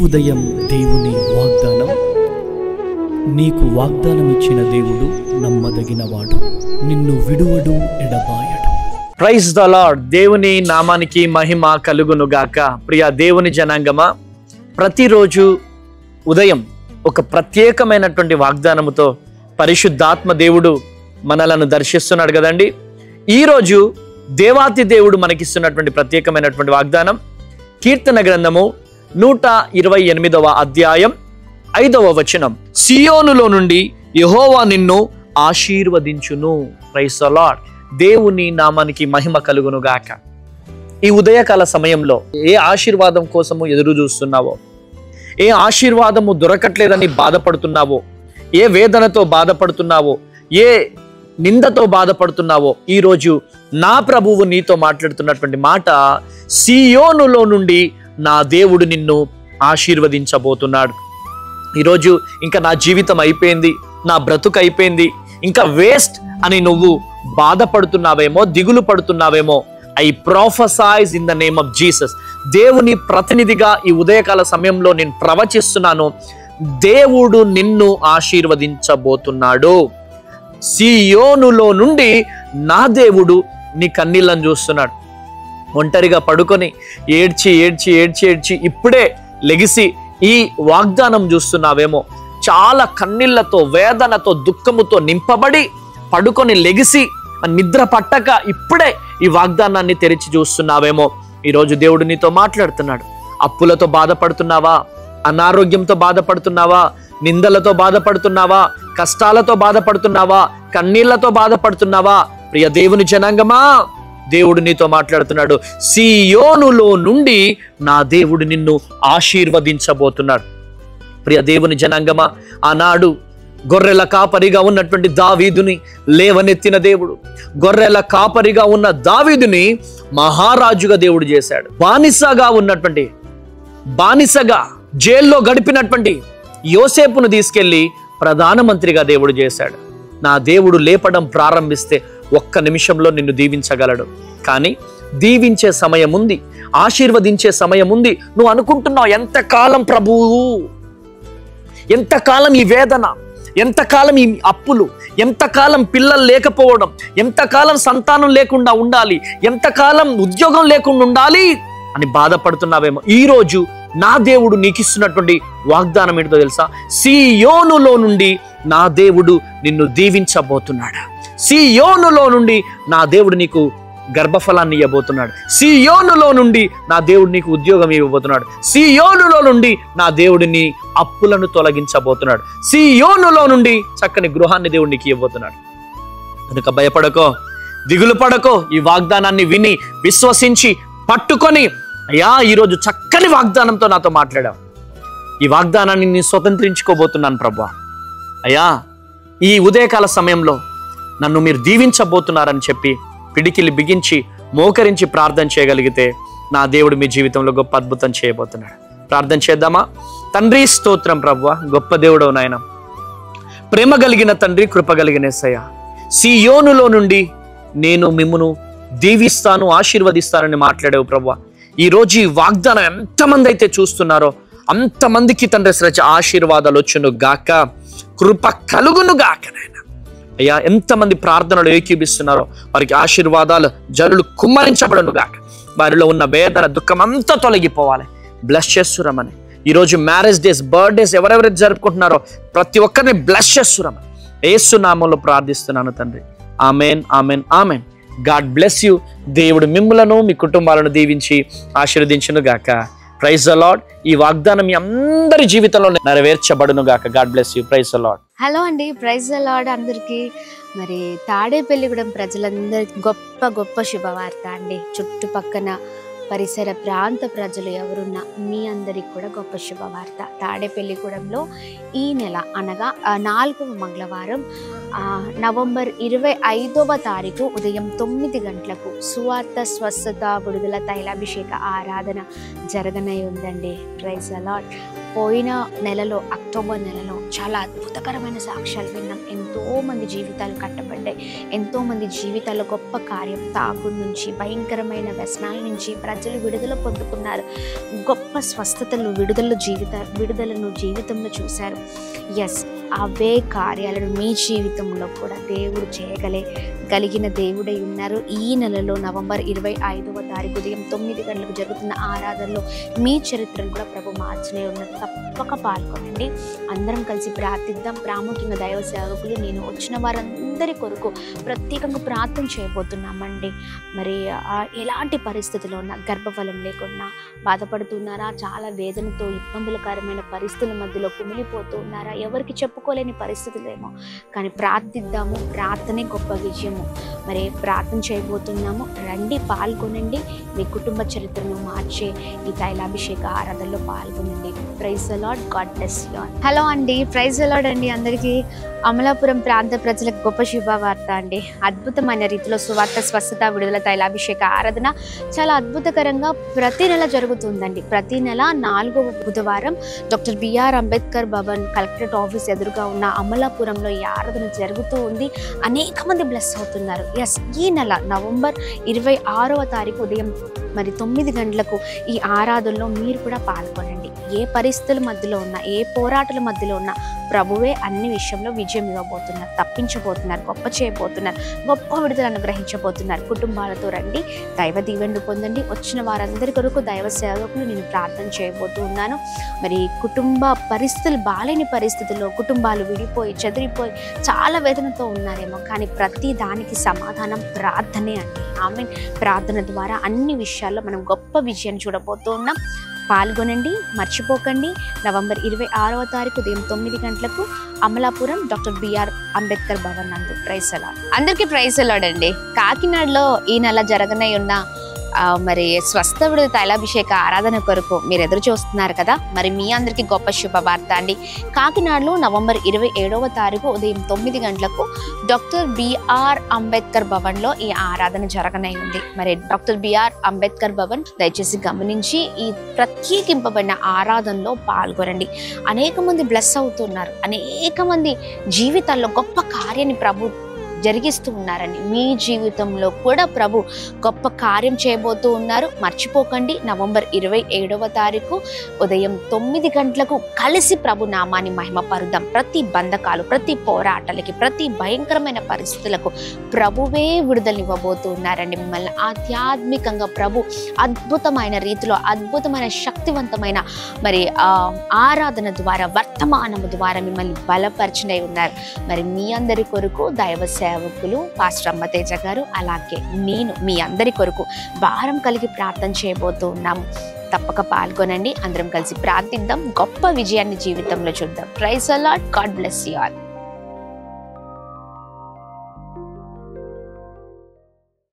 ఉదయం దేవుని వాగ్దానం. నీకు వాగ్దానం ఇచ్చిన దేవుడు నమ్మదగినవాడు, నిన్ను విడువడు, ఎడబాయడు. Praise the Lord. దేవుని నామానికి మహిమ కలుగును గాక. ప్రియ దేవుని జనాంగమా, ప్రతిరోజు ఉదయం ఒక ప్రత్యేకమైనటువంటి వాగ్దానముతో పరిశుద్ధాత్మ దేవుడు మనలను దర్శిస్తున్నాడు కదండి. ఈరోజు దేవాతి దేవుడు మనకిస్తున్నటువంటి ప్రత్యేకమైనటువంటి వాగ్దానం కీర్తన గ్రంథము 128వ అధ్యాయం 5వ వచనం. సియోనులో నుండి యెహోవా నిన్ను ఆశీర్వదించును. Praise the Lord. దేవుని నామానికి మహిమ కలుగును గాక. ఈ ఉదయకాల సమయంలో ఏ ఆశీర్వాదం కోసము ఎదురు చూస్తున్నావో, ఏ ఆశీర్వాదము దొరకట్లేదని బాధపడుతున్నావో, ఏ వేదనతో బాధపడుతున్నావో, ఏ నిందతో బాధపడుతున్నావో, ఈరోజు నా ప్రభువు నీతో మాట్లాడుతున్నటువంటి మాట, సియోనులో నుండి నా దేవుడు నిన్ను ఆశీర్వదించబోతున్నాడు. ఈరోజు ఇంకా నా జీవితం అయిపోయింది, నా బ్రతుకు అయిపోయింది, ఇంకా వేస్ట్ అని నువ్వు బాధపడుతున్నావేమో, దిగులు పడుతున్నావేమో, I prophesize in the name of Jesus. దేవుని ప్రతినిధిగా ఈ ఉదయకాల సమయంలో నేను ప్రవచిస్తున్నాను, దేవుడు నిన్ను ఆశీర్వదించబోతున్నాడు. సియోనులో నుండి నా దేవుడు నీ కన్నీళ్ళను చూస్తున్నాడు. ఒంటరిగా పడుకొని ఏడ్చి ఏడ్చి ఏడ్చి ఏడ్చి ఇప్పుడే లెగిసి ఈ వాగ్దానం చూస్తున్నావేమో, చాలా కన్నీళ్లతో, వేదనతో, దుఃఖముతో నింపబడి పడుకొని లెగిసి నిద్ర పట్టక ఇప్పుడే ఈ వాగ్దానాన్ని తెరిచి చూస్తున్నావేమో, ఈరోజు దేవుడు నీతో మాట్లాడుతున్నాడు. అప్పులతో బాధపడుతున్నావా? అనారోగ్యంతో బాధపడుతున్నావా? నిందలతో బాధపడుతున్నావా? కష్టాలతో బాధపడుతున్నావా? కన్నీళ్లతో బాధపడుతున్నావా? ప్రియ దేవుని జనాంగమా, దేవుడు నీతో మాట్లాడుతున్నాడు. సియోనులో నుండి నా దేవుడు నిన్ను ఆశీర్వదించబోతున్నాడు. ప్రియ దేవుని జనాంగమా, ఆనాడు గొర్రెల కాపరిగా ఉన్నటువంటి దావీదుని లేవనెత్తిన దేవుడు, గొర్రెల కాపరిగా ఉన్న దావీదుని మహారాజుగా దేవుడు చేశాడు. బానిసగా జైల్లో గడిపినటువంటి యోసేపును తీసుకెళ్లి ప్రధానమంత్రిగా దేవుడు చేశాడు. నా దేవుడు లేపడం ప్రారంభిస్తే ఒక్క నిమిషంలో నిన్ను దీవించగలడు. కానీ దీవించే సమయం ఉంది, ఆశీర్వదించే సమయం ఉంది. నువ్వు అనుకుంటున్నావు, ఎంతకాలం ప్రభువు, ఎంతకాలం ఈ వేదన, ఎంతకాలం ఈ అప్పులు, ఎంతకాలం పిల్లలు లేకపోవడం, ఎంతకాలం సంతానం లేకుండా ఉండాలి, ఎంతకాలం ఉద్యోగం లేకుండా ఉండాలి అని బాధపడుతున్నావేమో. ఈరోజు నా దేవుడు నీకు ఇస్తున్నటువంటి వాగ్దానం ఏంటో తెలుసా? సియోనులో నుండి నా దేవుడు నిన్ను దీవించబోతున్నాడు. సియోనులో నుండి నా దేవుడు నీకు గర్భఫలాన్ని ఇవ్వబోతున్నాడు. సియోనులో నుండి నా దేవుడు నీకు ఉద్యోగం ఇవ్వబోతున్నాడు. సియోనులో నుండి నా దేవుడిని అప్పులను తొలగించబోతున్నాడు. సియోనులో నుండి చక్కని గృహాన్ని దేవుడు నీకు ఇవ్వబోతున్నాడు. కనుక భయపడకో, దిగులు పడకో. ఈ వాగ్దానాన్ని విని విశ్వసించి పట్టుకొని, అయ్యా ఈరోజు చక్కని వాగ్దానంతో నాతో మాట్లాడావు, ఈ వాగ్దానాన్ని నేను స్వతంత్రించుకోబోతున్నాను ప్రభువా, అయ్యా ఈ ఉదయకాల సమయంలో నన్ను మీరు దీవించబోతున్నారని చెప్పి పిడికిలి బిగించి మోకరించి ప్రార్థన చేయగలిగితే నా దేవుడు మీ జీవితంలో గొప్ప అద్భుతం చేయబోతున్నాడు. ప్రార్థన చేద్దామా? తండ్రి స్తోత్రం ప్రభువా, గొప్ప దేవుడవు నాయన, ప్రేమ కలిగిన తండ్రి, కృప కలిగిన యేసయ్య, సియోనులో నుండి నేను మిమ్మును దీవిస్తాను, ఆశీర్వదిస్తానని మాట్లాడావు ప్రభువా. ఈరోజు ఈ వాగ్దానం ఎంతమంది అయితే చూస్తున్నారో అంతమందికి తండ్రి శ్రేష్ఠ ఆశీర్వాదాలు వచ్చును గాక, కృప కలుగును గాక నాయన. అయ్యా ఎంతమంది ప్రార్థనలు ఏకీభిస్తున్నారో వారికి ఆశీర్వాదాలు జరులు కుమ్మరించబడును గాక. వారిలో ఉన్న వేదన, దుఃఖం అంతా తొలగిపోవాలి. బ్లెస్ చేస్తురమని ఈరోజు మ్యారేజ్ డేస్, బర్త్డేస్ ఎవరెవరైతే జరుపుకుంటున్నారో ప్రతి ఒక్కరిని బ్లెస్ చేస్తురమని యేసు నామంలో ప్రార్థిస్తున్నాను తండ్రి. Amen, amen, amen. God bless you. దేవుడు మిమ్ములను, మీ కుటుంబాలను దీవించి ఆశీర్వదించును గాక. Praise the Lord. ఈ వాగ్దానం మీ అందరి జీవితంలో నెరవేర్చబడును గాక. God bless you. Praise the Lord. Hello అండి, ప్రైజ్ ద లార్డ్ అందరికీ. మరి తాడేపల్లిగూడెం ప్రజలందరికీ గొప్ప గొప్ప శుభవార్త అండి. చుట్టుపక్కన పరిసర ప్రాంత ప్రజలు ఎవరున్నా మీ అందరికి కూడా గొప్ప శుభవార్త. తాడేపల్లిగూడెంలో ఈ నెల అనగా 4వ మంగళవారం నవంబర్ 25వ తారీఖు ఉదయం 9 గంటలకు సువార్త, స్వస్థత, విడుదల, తైలాభిషేక ఆరాధన జరగనై ఉందండి. Praise the Lord. పోయిన నెలలో అక్టోబర్ నెలలో చాలా అద్భుతకరమైన సాక్ష్యాలు విన్నాం. ఎంతోమంది జీవితాలు కట్టబడ్డాయి, ఎంతోమంది జీవితాల్లో గొప్ప కార్యం, తాగు నుంచి భయంకరమైన వ్యసనాల నుంచి ప్రజలు విడుదల పొందుకున్నారు. గొప్ప స్వస్థతలు, విడుదలను జీవితంలో చూశారు. ఎస్, అవే కార్యాలను మీ జీవితంలో కూడా దేవుడు చేయగలిగిన దేవుడై ఉన్నారు. ఈ నెలలో నవంబర్ 25వ తారీఖు ఉదయం 9 గంటలకు జరుగుతున్న ఆరాధనలో మీ చరిత్రను కూడా ప్రభు మార్చనే ఉన్నారు. తప్పక పాల్గొనండి. అందరం కలిసి ప్రార్థిద్దాం. ప్రాముఖ్యంగా దైవ సేవకులు, నేను వచ్చిన వారందరి కొరకు ప్రత్యేకంగా ప్రార్థన చేయబోతున్నామండి. మరి ఎలాంటి పరిస్థితుల్లో ఉన్నా, గర్భఫలం లేకున్నా బాధపడుతున్నారా, చాలా వేదనతో ఇబ్బందులకరమైన పరిస్థితుల మధ్యలో కుమిలిపోతూ ఉన్నారా, ఎవరికి చెప్పుకోలేని పరిస్థితులేమో, కానీ ప్రార్థిద్దాము. ప్రార్థనే గొప్ప విజయము. మరి ప్రార్థన చేయబోతున్నాము. రండి, పాల్గొనండి. మీ కుటుంబ చరిత్రను మార్చే ఈ తైలాభిషేక ఆరాధనలో పాల్గొనండి. Praise the Lord. God bless you all. Hello అండి, ప్రైజ్ ద లార్డ్ అండి. అందరికీ అమలాపురం ప్రాంత ప్రజలకు గొప్ప శుభవార్త అండి. అద్భుతమైన రీతిలో సువార్త, స్వస్థత, విడుదల, తైలాభిషేక ఆరాధన చాలా అద్భుతకరంగా ప్రతి నెల జరుగుతుందండి. ప్రతి నెల 4వ బుధవారం doctor BR Ambedkar Bhavan collectorate office ఎదురుగా ఉన్న అమలాపురంలో ఈ ఆరాధన జరుగుతూ ఉంది. అనేక మంది బ్లెస్ అవుతున్నారు. ఎస్, ఈ నెల నవంబర్ 26వ తారీఖు ఉదయం మరి 9 గంటలకు ఈ ఆరాధనలో మీరు కూడా పాల్గొనండి. ఏ పరిస్థితుల మధ్యలో ఉన్నా, ఏ పోరాటాల మధ్యలో ఉన్నా ప్రభువే అన్ని విషయంలో విజయం ఇవ్వబోతున్నారు, తప్పించబోతున్నారు, గొప్ప చేయబోతున్నారు, గొప్ప విడుదల అనుగ్రహించబోతున్నారు. కుటుంబాలతో రండి, దైవ దీవెనలు పొందండి. వచ్చిన వారందరి కొరకు దైవ సేవకులు నేను ప్రార్థన చేయబోతూ ఉన్నాను. మరి కుటుంబ పరిస్థితులు బాలేని పరిస్థితుల్లో కుటుంబాలు విడిపోయి చెదిరిపోయి చాలా వేదనతో ఉన్నారేమో, కానీ ప్రతి దానికి సమాధానం ప్రార్థనే అండి. ఆమేన్. ప్రార్థన ద్వారా అన్ని విషయాల్లో మనం గొప్ప విజయాన్ని చూడబోతూ ఉన్నాం. పాల్గొనండి, మర్చిపోకండి. నవంబర్ 26వ తారీఖు ఉదయం 9 గంటలకు అమలాపురం డాక్టర్ బిఆర్ అంబేద్కర్ భవన్ నందు. Praise the Lord. అందరికీ ప్రైజ్ ద లార్డ్ అండి. కాకినాడలో ఈ నెల జరగనే ఉన్న మరి స్వస్థ విడుదల తైలాభిషేక ఆరాధన కొరకు మీరు ఎదురు చూస్తున్నారు కదా. మరి మీ అందరికీ గొప్ప శుభవార్త అండి. కాకినాడలో నవంబర్ 27వ తారీఖు ఉదయం 9 గంటలకు డాక్టర్ బిఆర్ అంబేద్కర్ భవన్ లో ఈ ఆరాధన జరగనే ఉంది. మరి డాక్టర్ బిఆర్ అంబేద్కర్ భవన్ దయచేసి గమనించి ఈ ప్రత్యేకింపబడిన ఆరాధనలో పాల్గొనండి. అనేక మంది బ్లెస్ అవుతున్నారు. అనేక మంది జీవితాల్లో గొప్ప కార్యాన్ని ప్రభు జరిగిస్తూ ఉన్నారని, మీ జీవితంలో కూడా ప్రభు గొప్ప కార్యం చేయబోతూ ఉన్నారు. మర్చిపోకండి. నవంబర్ 27వ తారీఖు ఉదయం 9 గంటలకు కలిసి ప్రభు నామాన్ని మహిమపరుద్దాం. ప్రతి బంధకాలు, ప్రతి పోరాటాలకి, ప్రతి భయంకరమైన పరిస్థితులకు ప్రభువే విడుదలనివ్వబోతూ ఉన్నారండి. మిమ్మల్ని ఆధ్యాత్మికంగా ప్రభు అద్భుతమైన రీతిలో, అద్భుతమైన శక్తివంతమైన మరి ఆరాధన ద్వారా, వర్తమానము ద్వారా మిమ్మల్ని బలపరిచినై ఉన్నారు. మరి మీ అందరి కొరకు దైవ సేవకులు పాస్టర్ అమ్మతేజ గారు, అలాగే నేను మీ అందరి కొరకు భారం కలిగి ప్రార్థన చేయబోతూ ఉన్నాము. తప్పక పాల్గొనండి. అందరం కలిసి ప్రార్థిద్దాం. గొప్ప విజయాన్ని జీవితంలో చూద్దాం. Praise the Lord. God bless you all.